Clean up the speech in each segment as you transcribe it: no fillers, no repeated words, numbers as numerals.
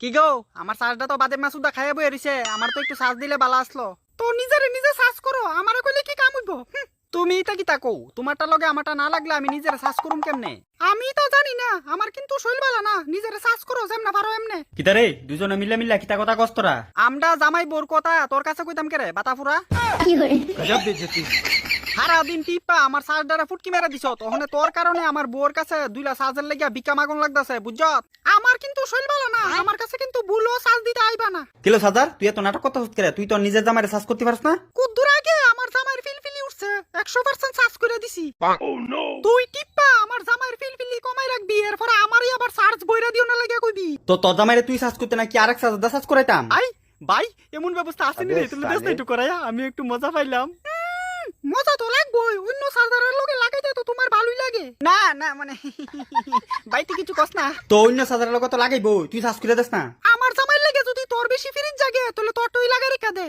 কি গো আমার চার্জটা তো বাদে মাসুদা খাইয়া বই রইছে, আমার তো একটু চার্জ দিলে বালা আসলো। তো নিজেরে নিজে চার্জ করো, আমারে কইলে কি কাম হইব? তুমি এটা কি তাকো, তোমারটা লগে আমারটা না লাগলে আমি নিজেরে চার্জ করুম কেমনে? আমি তো জানি না, আমার কিন্তু শৈল বালা না, নিজেরে চার্জ করো যেমনা পারো এমনে। কিতারে দুজনে মিলে মিলে কিতা কথা কস্তরা আমডা জামাই বোর কথা তোর কাছে কইতাম কেরে বাতাফুরা। গজব বেজতি। সারা দিন টিপা আমার চার্জারে ফুটকি মেরে দিছ, তখন তোর কারণে আমার বউর কাছে দুইলা চার্জার লাগিয়া বিকা মাগুন লাগতাছে বুঝছত। আমার কিন্তু শৈল বালা না, আমার কাছে কিন্তু ভুলও চার্জ দিতে আইবা না। কিলো সাজার তুই এত নাটক কথা করে, তুই তো নিজের জামাইরে সাজ করতে পারছ না। কুদ্দুর আগে আমার জামাইয়ের ফিলফিলি উঠছে, 100% চার্জ করে দিছি। তুই টিপা আমার জামাইয়ের ফিলফিলি কমাই রাখবি, এরপরে আমারই আবার চার্জ বইরা দিও না লাগে কইবি। তো তোর জামাইরে তুই সাজ করতে নাকি আরেক সাজাদা সাজ করাইতাম? আই ভাই এমন ব্যবস্থা আসেনি রে, তুমি দেশ না একটু করাইয়া, আমি একটু মজা পাইলাম। মজা তো লাগবই, অন্য চার্জারের লগে লাগাইতে তো তোমার ভালোই লাগে। না না মানে বাইতে কিছু কস না। তো অন্য সাজারের লগত লাগাইবো, তুই সাজ করে দেস না। আমার জামাই লাগে যদি তোর বেশি ফিরিজ জাগে তাহলে তোর টই লাগাই রেখা দে।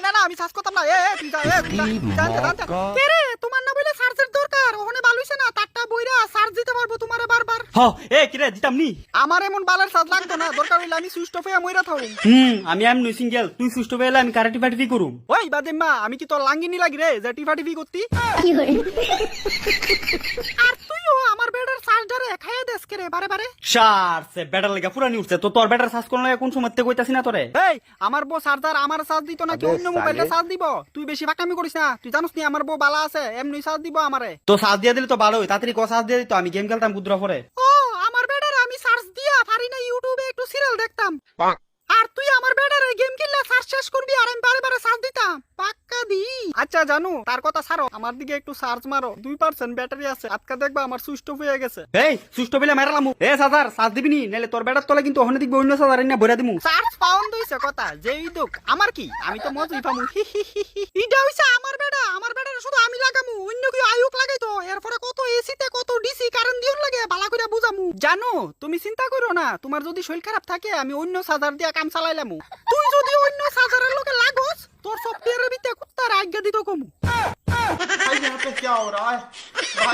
না না আমি চার্জ করতাম না। তুই যা, কে রে তোমার না বলে চার্জের দরকার, ওখানে ভালো হইছে না, তারটা বইরা চার্জ দিতে পারবো তোমারে বারবার। হ কিরে দিতাম নি। আমার এমন বালের চার্জ লাগতো না, দরকার হইলে আমি সুইচ অফ হয়ে মইরা থাকুম। আমি এমনি সিঙ্গেল, তুই সুস্থ পেলে আমি কারাটি ফাটি করুম। ওই বাদেম্মা আমি কি তোর লাঙ্গিনি লাগি রে যে টিফা টিফি করতি? আর তুইও আমার বেডের চার্জারে খাইয়ে দেস কে রে বারে বারে। সে ব্যাটার লাগা পুরানি উঠছে, তো তোর ব্যাটার সাজ করলে কোন সময় কইতাছি না তোরে। এই আমার বউ চার্জার আমার চার্জ দিত নাকি অন্য মোবাইলে চার্জ দিব? তুই বেশি ফাকামি করিস না, তুই জানিস নি আমার বউ বালা আছে, এমনি চার্জ দিব আমারে। তো সাজ দিয়ে দিলে তো ভালোই, তাড়াতাড়ি ক সাজ দিয়ে দিত, আমি গেম খেলতাম কুদ্রা পরে। ও আমার বেডের আমি চার্জ দিয়া পারি না, ইউটিউবে একটু সিরিয়াল দেখতাম। আর তুই আমার বেডারে গেম খেললে চার্জ শেষ করবি আর আমি বারে বারে চার্জ দিতাম, পাক্কা দি। আচ্ছা জানো তার কথা ছাড়ো, আমার দিকে একটু চার্জ মারো, 2% ব্যাটারি আছে, আজকে দেখবা আমার সুইচ অফ হয়ে গেছে। এই সুস্থ পেলে মারালাম। সাজার সাজ দিবি নি, নাহলে তোর ব্যাটার তলে কিন্তু ওখানে দেখবি অন্য সাজার না ভরে দিমু। চার্জ পাউন্ড হইছে কথা যেই দুক আমার কি, আমি তো মজুই পামু। ইডা হইছে আমার বেডা, আমার বেডারে শুধু আমি লাগামু, অন্য কেউ আয়ুক লাগাইতো, এরপরে কত এসিতে কত ডিসি কারেন্ট দিউন লাগে ভালো করে বুঝামু। জানো তুমি চিন্তা করো না, তোমার যদি শরীর খারাপ থাকে আমি অন্য চার্জার দিয়া কাম চালাইলামু। তুই যদি অন্য চার্জারের লগে লাগোস তোর সফটওয়্যারের ভিতরে কুত্তার আজ্ঞা দিত কমু।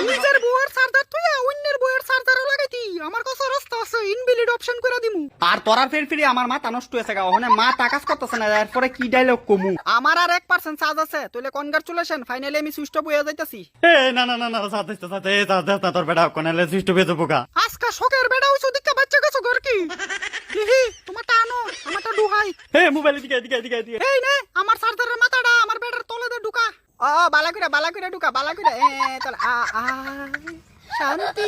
নিজের বউয়ের চার্জার তুই অন্যের বউয়ের চার্জারও লাগাইতি, আমার কাছে রাস্তা আছে, ইনভ্যালিড অপশন করে দিমু। আর তোরার ফিরি আমার মাথা নষ্ট হয়েছে গা, ওখানে মা টাকাস করতেছে না, এরপরে কি ডায়লগ কমু। আমার আর 1% চার্জ আছে, তাহলে কনগ্রাচুলেশন, ফাইনালি আমি সুইচ অফ হয়ে যাইতাছি। না না না না সাথে সাথে সাথে তোর বেটা কোনালে সুস্থ পেয়ে যাবো গা। আজকা শোকের বেড়া হইছো দিকা বাচ্চা গেছো ঘর কি দিহি তোমারটা আনো, আমারটা ডুহাই। মোবাইল দিকে দিকে দিকে দিকে। এই নে আমার চার্জারের মাথাটা আমার বেড়ার তলে দে ঢুকা। বালা করে ঢুকা, বালা করে ঢুকা, চল শান্তি।